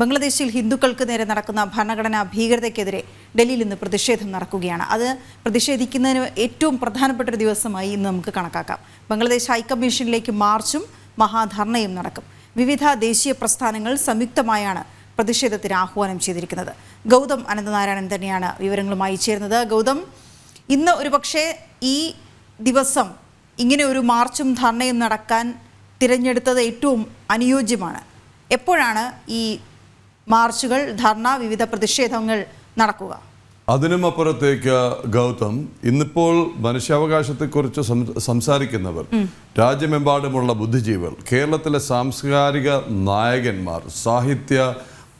ബംഗ്ലാദേശിൽ ഹിന്ദുക്കൾക്ക് നേരെ നടക്കുന്ന ഭരണഘടനാ ഭീകരതയ്ക്കെതിരെ ഡൽഹിയിൽ ഇന്ന് പ്രതിഷേധം നടക്കുകയാണ്. അത് പ്രതിഷേധിക്കുന്നതിന് ഏറ്റവും പ്രധാനപ്പെട്ട ഒരു ദിവസമായി ഇന്ന് നമുക്ക് കണക്കാക്കാം. ബംഗ്ലാദേശ് ഹൈക്കമ്മീഷനിലേക്ക് മാർച്ചും മഹാധർണയും നടക്കും. വിവിധ ദേശീയ പ്രസ്ഥാനങ്ങൾ സംയുക്തമായാണ് പ്രതിഷേധത്തിന് ആഹ്വാനം ചെയ്തിരിക്കുന്നത്. ഗൗതം അനന്തനാരായണൻ തന്നെയാണ് വിവരങ്ങളുമായി ചേരുന്നത്. ഗൗതം, ഇന്ന് ഒരുപക്ഷെ ഈ ദിവസം ഇങ്ങനെ ഒരു മാർച്ചും ധർണയും നടക്കാൻ തിരഞ്ഞെടുത്തത് ഏറ്റവും അനുയോജ്യമാണ്. എപ്പോഴാണ് ഈ മാർച്ചുകൾ, ധർണ, വിവിധ പ്രതിഷേധങ്ങൾ നടക്കുക? അതിനും അപ്പുറത്തേക്ക് ഗൗതം, ഇന്നിപ്പോൾ മനുഷ്യാവകാശത്തെക്കുറിച്ച് സംസാരിക്കുന്നവർ, രാജ്യമെമ്പാടുമുള്ള ബുദ്ധിജീവികൾ, കേരളത്തിലെ സാംസ്കാരിക നായകന്മാർ, സാഹിത്യ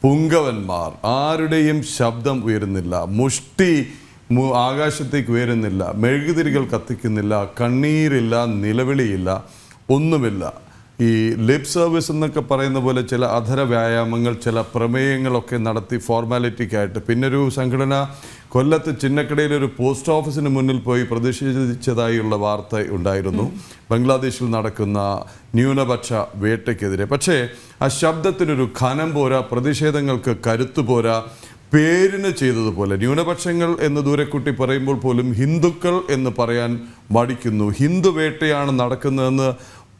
പുങ്കവന്മാർ ആരുടെയും ശബ്ദം ഉയരുന്നില്ല. മുഷ്ടി ആകാശത്തേക്ക് ഉയരുന്നില്ല, മെഴുകുതിരികൾ കത്തിക്കുന്നില്ല, കണ്ണീരില്ല, നിലവിളിയില്ല, ഒന്നുമില്ല. ഈ ലിപ് സർവീസ് എന്നൊക്കെ പറയുന്ന പോലെ ചില അധര വ്യായാമങ്ങൾ, ചില പ്രമേയങ്ങളൊക്കെ നടത്തി ഫോർമാലിറ്റിക്കായിട്ട്. പിന്നൊരു സംഘടന കൊല്ലത്ത് ചിന്നക്കടയിലൊരു പോസ്റ്റ് ഓഫീസിന് മുന്നിൽ പോയി പ്രതിഷേധിച്ചതായുള്ള വാർത്ത ഉണ്ടായിരുന്നു, ബംഗ്ലാദേശിൽ നടക്കുന്ന ന്യൂനപക്ഷ വേട്ടയ്ക്കെതിരെ. പക്ഷേ ആ ശബ്ദത്തിനൊരു ഖനം പോരാ, പ്രതിഷേധങ്ങൾക്ക് കരുത്തു പോരാ. പേരിന് ചെയ്തതുപോലെ ന്യൂനപക്ഷങ്ങൾ എന്ന് ദൂരക്കുട്ടി പറയുമ്പോൾ പോലും ഹിന്ദുക്കൾ എന്ന് പറയാൻ മടിക്കുന്നു. ഹിന്ദു വേട്ടയാണ് നടക്കുന്നതെന്ന്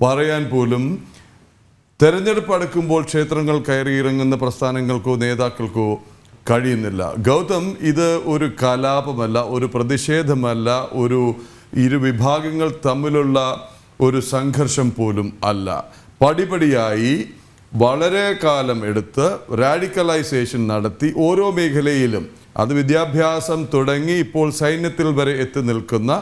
പറയാൻ പോലും തെരഞ്ഞെടുപ്പ് അടുക്കുമ്പോൾ ക്ഷേത്രങ്ങൾ കയറിയിറങ്ങുന്ന പ്രസ്ഥാനങ്ങൾക്കോ നേതാക്കൾക്കോ കഴിയുന്നില്ല. ഗൗതം, ഇത് ഒരു കലാപമല്ല, ഒരു പ്രതിഷേധമല്ല, ഒരു ഇരുവിഭാഗങ്ങൾ തമ്മിലുള്ള ഒരു സംഘർഷം പോലും അല്ല. പടിപടിയായി വളരെ കാലം എടുത്ത് റാഡിക്കലൈസേഷൻ നടത്തി ഓരോ മേഖലയിലും, അത് വിദ്യാഭ്യാസം തുടങ്ങി ഇപ്പോൾ സൈന്യത്തിൽ വരെ എത്തി നിൽക്കുന്ന,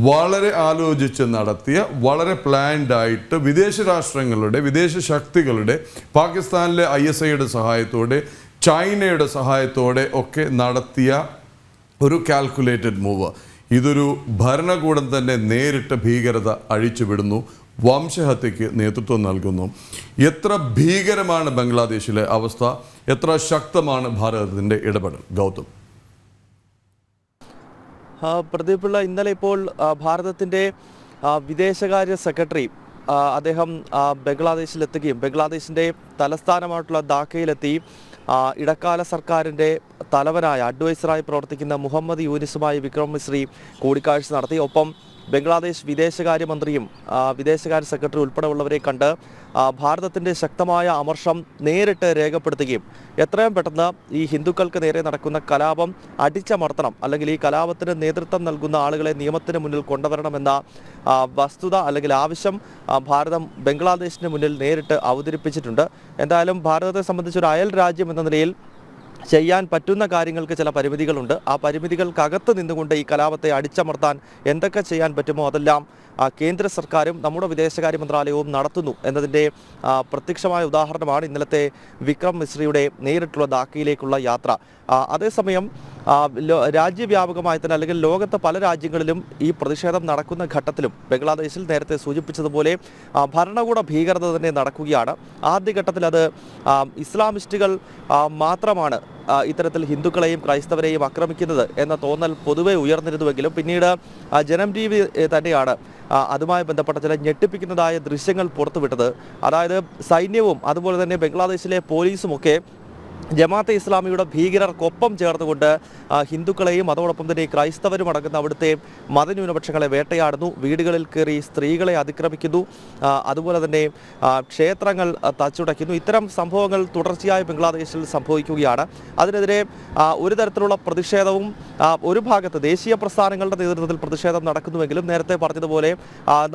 വളരെ ആലോചിച്ച് നടത്തിയ, വളരെ പ്ലാൻഡ് ആയിട്ട് വിദേശ രാഷ്ട്രങ്ങളുടെ, വിദേശ ശക്തികളുടെ, പാകിസ്ഥാനിലെ ISIയുടെ സഹായത്തോടെ, ചൈനയുടെ സഹായത്തോടെ ഒക്കെ നടത്തിയ ഒരു കാൽക്കുലേറ്റഡ് മൂവ്. ഇതൊരു ഭരണകൂടം തന്നെ നേരിട്ട് ഭീകരത അഴിച്ചുവിടുന്നു, വംശഹത്യയ്ക്ക് നേതൃത്വം നൽകുന്നു. എത്ര ഭീകരമാണ് ബംഗ്ലാദേശിലെ അവസ്ഥ, എത്ര ശക്തമാണ് ഭാരതത്തിൻ്റെ ഇടപെടൽ? ഗൗതം. പ്രദീപിള്ള, ഇന്നലെ ഇപ്പോൾ ഭാരതത്തിൻ്റെ വിദേശകാര്യ സെക്രട്ടറി അദ്ദേഹം ബംഗ്ലാദേശിലെത്തുകയും ബംഗ്ലാദേശിൻ്റെ തലസ്ഥാനമായിട്ടുള്ള ധാക്കയിലെത്തി ഇടക്കാല സർക്കാരിൻ്റെ തലവനായ അഡ്വൈസറായി പ്രവർത്തിക്കുന്ന മുഹമ്മദ് യൂനിസുമായി വിക്രം മിശ്രി കൂടിക്കാഴ്ച നടത്തി. ഒപ്പം ബംഗ്ലാദേശ് വിദേശകാര്യമന്ത്രിയും വിദേശകാര്യ സെക്രട്ടറി ഉൾപ്പെടെയുള്ളവരെ കണ്ട് ഭാരതത്തിൻ്റെ ശക്തമായ അമർഷം നേരിട്ട് രേഖപ്പെടുത്തുകയും എത്രയും പെട്ടെന്ന് ഈ ഹിന്ദുക്കൾക്ക് നേരെ നടക്കുന്ന കലാപം അടിച്ചമർത്തണം, അല്ലെങ്കിൽ ഈ കലാപത്തിന് നേതൃത്വം നൽകുന്ന ആളുകളെ നിയമത്തിന് മുന്നിൽ കൊണ്ടുവരണമെന്ന വസ്തുത അല്ലെങ്കിൽ ആവശ്യം ഭാരതം ബംഗ്ലാദേശിന് മുന്നിൽ നേരിട്ട് അവതരിപ്പിച്ചിട്ടുണ്ട്. എന്തായാലും ഭാരതത്തെ സംബന്ധിച്ചൊരു അയൽ രാജ്യം എന്ന നിലയിൽ ചെയ്യാൻ പറ്റുന്ന കാര്യങ്ങൾക്ക് ചില പരിമിതികളുണ്ട്. ആ പരിമിതികൾക്കകത്ത് നിന്നുകൊണ്ട് ഈ കലാപത്തെ അടിച്ചമർത്താൻ എന്തൊക്കെ ചെയ്യാൻ പറ്റുമോ അതെല്ലാം കേന്ദ്ര സർക്കാരും നമ്മുടെ വിദേശകാര്യ മന്ത്രാലയവും നടത്തുന്നു എന്നതിൻ്റെ പ്രത്യക്ഷമായ ഉദാഹരണമാണ് ഇന്നലത്തെ വിക്രം മിശ്രിയുടെ നേരിട്ടുള്ള ധാക്കയിലേക്കുള്ള യാത്ര. അതേസമയം രാജ്യവ്യാപകമായി തന്നെ, അല്ലെങ്കിൽ ലോകത്തെ പല രാജ്യങ്ങളിലും ഈ പ്രതിഷേധം നടക്കുന്ന ഘട്ടത്തിലും ബംഗ്ലാദേശിൽ നേരത്തെ സൂചിപ്പിച്ചതുപോലെ ഭരണകൂട ഭീകരത തന്നെ നടക്കുകയാണ്. ആദ്യഘട്ടത്തിൽ അത് ഇസ്ലാമിസ്റ്റുകൾ മാത്രമാണ് ഇത്തരത്തിൽ ഹിന്ദുക്കളെയും ക്രൈസ്തവരെയും ആക്രമിക്കുന്നത് എന്ന തോന്നൽ പൊതുവെ ഉയർന്നിരുന്നുവെങ്കിലും പിന്നീട് ജനം TV തന്നെയാണ് അതുമായി ബന്ധപ്പെട്ട ചില ഞെട്ടിപ്പിക്കുന്നതായ ദൃശ്യങ്ങൾ പുറത്തുവിട്ടത്. അതായത് സൈന്യവും അതുപോലെ തന്നെ ബംഗ്ലാദേശിലെ പോലീസുമൊക്കെ ജമാഅത്തെ ഇസ്ലാമിയുടെ ഭീകരർക്കൊപ്പം ചേർന്നുകൊണ്ട് ഹിന്ദുക്കളെയും അതോടൊപ്പം തന്നെ ക്രൈസ്തവരും അടങ്ങുന്ന അവിടുത്തെ മതന്യൂനപക്ഷങ്ങളെ വേട്ടയാടുന്നു, വീടുകളിൽ കയറി സ്ത്രീകളെ അതിക്രമിക്കുന്നു, അതുപോലെ തന്നെ ക്ഷേത്രങ്ങൾ തച്ചുടയ്ക്കുന്നു. ഇത്തരം സംഭവങ്ങൾ തുടർച്ചയായി ബംഗ്ലാദേശിൽ സംഭവിക്കുകയാണ്. അതിനെതിരെ ഒരു തരത്തിലുള്ള പ്രതിഷേധവും ഒരു ഭാഗത്ത് ദേശീയ പ്രസ്ഥാനങ്ങളുടെ നേതൃത്വത്തിൽ പ്രതിഷേധം നടക്കുന്നുവെങ്കിലും നേരത്തെ പറഞ്ഞതുപോലെ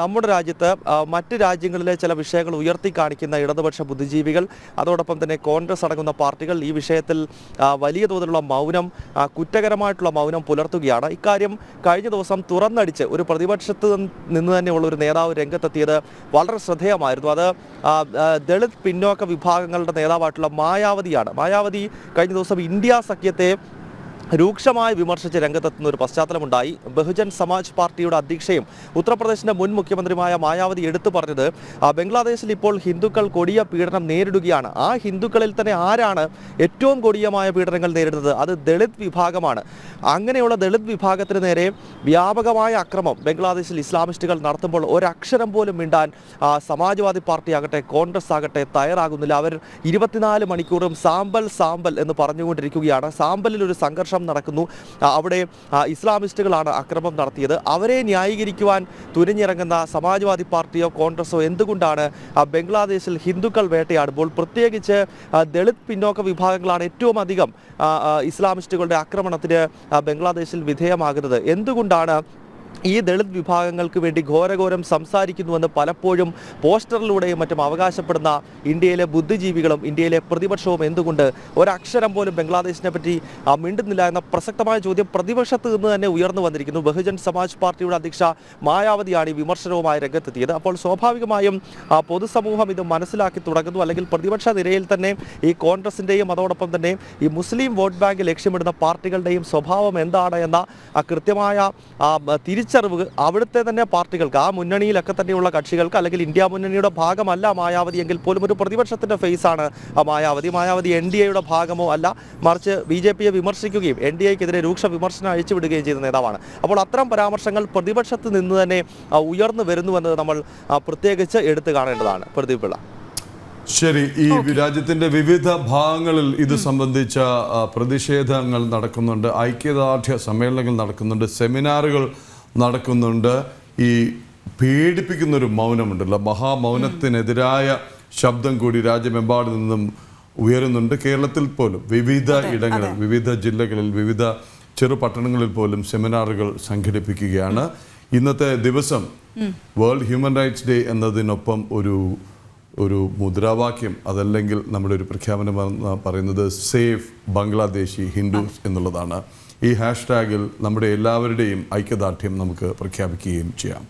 നമ്മുടെ രാജ്യത്ത് മറ്റ് രാജ്യങ്ങളിലെ ചില വിഷയങ്ങൾ ഉയർത്തി കാണിക്കുന്ന ഇടതുപക്ഷ ബുദ്ധിജീവികൾ, അതോടൊപ്പം തന്നെ കോൺഗ്രസ് അടങ്ങുന്ന പാർട്ടികൾ ഈ വിഷയത്തിൽ വലിയ തോതിലുള്ള മൗനം, കുറ്റകരമായിട്ടുള്ള മൗനം പുലർത്തുകയാണ്. ഇക്കാര്യം കഴിഞ്ഞ ദിവസം തുറന്നടിച്ച് ഒരു പ്രതിപക്ഷത്ത് നിന്ന് തന്നെയുള്ള ഒരു നേതാവ് രംഗത്തെത്തിയത് വളരെ ശ്രദ്ധേയമായിരുന്നു. അത് ദളിത് പിന്നോക്ക വിഭാഗങ്ങളുടെ നേതാവായിട്ടുള്ള മായാവതിയാണ്. മായാവതി കഴിഞ്ഞ ദിവസം ഇന്ത്യ സഖ്യത്തെ രൂക്ഷമായി വിമർശിച്ച് രംഗത്തെത്തുന്ന ഒരു പശ്ചാത്തലമുണ്ടായി. ബഹുജൻ സമാജ് പാർട്ടിയുടെ അധ്യക്ഷയും ഉത്തർപ്രദേശിന്റെ മുൻ മുഖ്യമന്ത്രിയുമായ മായാവതി എടുത്തു പറഞ്ഞത് ബംഗ്ലാദേശിൽ ഇപ്പോൾ ഹിന്ദുക്കൾ കൊടിയ പീഡനം നേരിടുകയാണ്. ആ ഹിന്ദുക്കളിൽ തന്നെ ആരാണ് ഏറ്റവും കൊടിയമായ പീഡനങ്ങൾ നേരിടുന്നത്? അത് ദളിത് വിഭാഗമാണ്. അങ്ങനെയുള്ള ദളിത് വിഭാഗത്തിന് നേരെ വ്യാപകമായ അക്രമം ബംഗ്ലാദേശിൽ ഇസ്ലാമിസ്റ്റുകൾ നടത്തുമ്പോൾ ഒരക്ഷരം പോലും മിണ്ടാൻ സമാജ്വാദി പാർട്ടി ആകട്ടെ കോൺഗ്രസ് ആകട്ടെ തയ്യാറാകുന്നില്ല. അവർ 24 മണിക്കൂറും സാമ്പൽ എന്ന് പറഞ്ഞുകൊണ്ടിരിക്കുകയാണ്. സാമ്പലിൽ ഒരു സംഘർഷം നടക്കുന്നു. അവിടെ ഇസ്ലാമിസ്റ്റുകളാണ് അക്രമം നടത്തിയത്. അവരെ ന്യായീകരിക്കുവാൻ തുനിഞ്ഞിറങ്ങുന്ന സമാജ്വാദി പാർട്ടിയോ കോൺഗ്രസോ എന്തുകൊണ്ടാണ് ബംഗ്ലാദേശിൽ ഹിന്ദുക്കൾ വേട്ടയാടുമ്പോൾ പ്രത്യേകിച്ച് ദളിത് പിന്നോക്ക വിഭാഗങ്ങളാണ് ഏറ്റവും അധികം ഇസ്ലാമിസ്റ്റുകളുടെ ആക്രമണത്തിന് ബംഗ്ലാദേശിൽ വിധേയമാകുന്നത്? എന്തുകൊണ്ടാണ് ഈ ദളിത് വിഭാഗങ്ങൾക്ക് വേണ്ടി ഘോരഘോരം സംസാരിക്കുന്നുവെന്ന് പലപ്പോഴും പോസ്റ്ററിലൂടെയും മറ്റും അവകാശപ്പെടുന്ന ഇന്ത്യയിലെ ബുദ്ധിജീവികളും ഇന്ത്യയിലെ പ്രതിപക്ഷവും എന്തുകൊണ്ട് ഒരക്ഷരം പോലും ബംഗ്ലാദേശിനെ പറ്റി മിണ്ടുന്നില്ല എന്ന പ്രസക്തമായ ചോദ്യം പ്രതിപക്ഷത്ത് നിന്ന് തന്നെ ഉയർന്നു വന്നിരിക്കുന്നു. ബഹുജൻ സമാജ് പാർട്ടിയുടെ അധ്യക്ഷ മായാവതിയാണ് ഈ വിമർശനവുമായി രംഗത്തെത്തിയത്. അപ്പോൾ സ്വാഭാവികമായും പൊതുസമൂഹം ഇത് മനസ്സിലാക്കി തുടങ്ങുന്നു. അല്ലെങ്കിൽ പ്രതിപക്ഷ നിരയിൽ തന്നെ ഈ കോൺഗ്രസിൻ്റെയും അതോടൊപ്പം തന്നെ ഈ മുസ്ലിം വോട്ട് ബാങ്ക് ലക്ഷ്യമിടുന്ന പാർട്ടികളുടെയും സ്വഭാവം എന്താണ് എന്ന കൃത്യമായ തിരിച്ചറിവ് അവിടുത്തെ തന്നെ പാർട്ടികൾക്ക്, ആ മുന്നണിയിലൊക്കെ തന്നെയുള്ള കക്ഷികൾക്ക്, അല്ലെങ്കിൽ ഇന്ത്യ മുന്നണിയുടെ ഭാഗമല്ല മായാവതി എങ്കിൽ പോലും ഒരു പ്രതിപക്ഷത്തിൻ്റെ ഫേസാണ് മായാവതി NDAയുടെ ഭാഗമോ അല്ല, മറിച്ച് BJPയെ വിമർശിക്കുകയും NDAയ്ക്കെതിരെ രൂക്ഷ വിമർശനം അഴിച്ചുവിടുകയും ചെയ്ത നേതാവാണ്. അപ്പോൾ അത്തരം പരാമർശങ്ങൾ പ്രതിപക്ഷത്ത് നിന്ന് തന്നെ ഉയർന്നു വരുന്നുവെന്നത് നമ്മൾ പ്രത്യേകിച്ച് എടുത്തു കാണേണ്ടതാണ്. പ്രദീപ് പിള്ള. ശരി, ഈ രാജ്യത്തിന്റെ വിവിധ ഭാഗങ്ങളിൽ ഇത് സംബന്ധിച്ച പ്രതിഷേധങ്ങൾ നടക്കുന്നുണ്ട്, ഐക്യദാർഢ്യ സമ്മേളനങ്ങൾ നടക്കുന്നുണ്ട്, സെമിനാറുകൾ നടക്കുന്നുണ്ട്. ഈ പേടിപ്പിക്കുന്നൊരു മൗനമുണ്ടല്ലോ, മഹാമൗനത്തിനെതിരായ ശബ്ദം കൂടി രാജ്യമെമ്പാടും നിന്നും ഉയരുന്നുണ്ട്. കേരളത്തിൽ പോലും വിവിധ ഇടങ്ങളിൽ, വിവിധ ജില്ലകളിൽ, വിവിധ ചെറുപട്ടണങ്ങളിൽ പോലും സെമിനാറുകൾ സംഘടിപ്പിക്കുകയാണ്. ഇന്നത്തെ ദിവസം വേൾഡ് ഹ്യൂമൻ റൈറ്റ്സ് ഡേ എന്നതിനൊപ്പം ഒരു മുദ്രാവാക്യം, അതല്ലെങ്കിൽ നമ്മുടെ ഒരു പ്രഖ്യാപനം പറയുന്നത് സേഫ് ബംഗ്ലാദേശി ഹിന്ദുസ് എന്നുള്ളതാണ്. ഈ ഹാഷ്ടാഗിൽ നമ്മുടെ എല്ലാവരുടെയും ഐക്യദാർഢ്യം നമുക്ക് പ്രഖ്യാപിക്കുകയും ചെയ്യാം.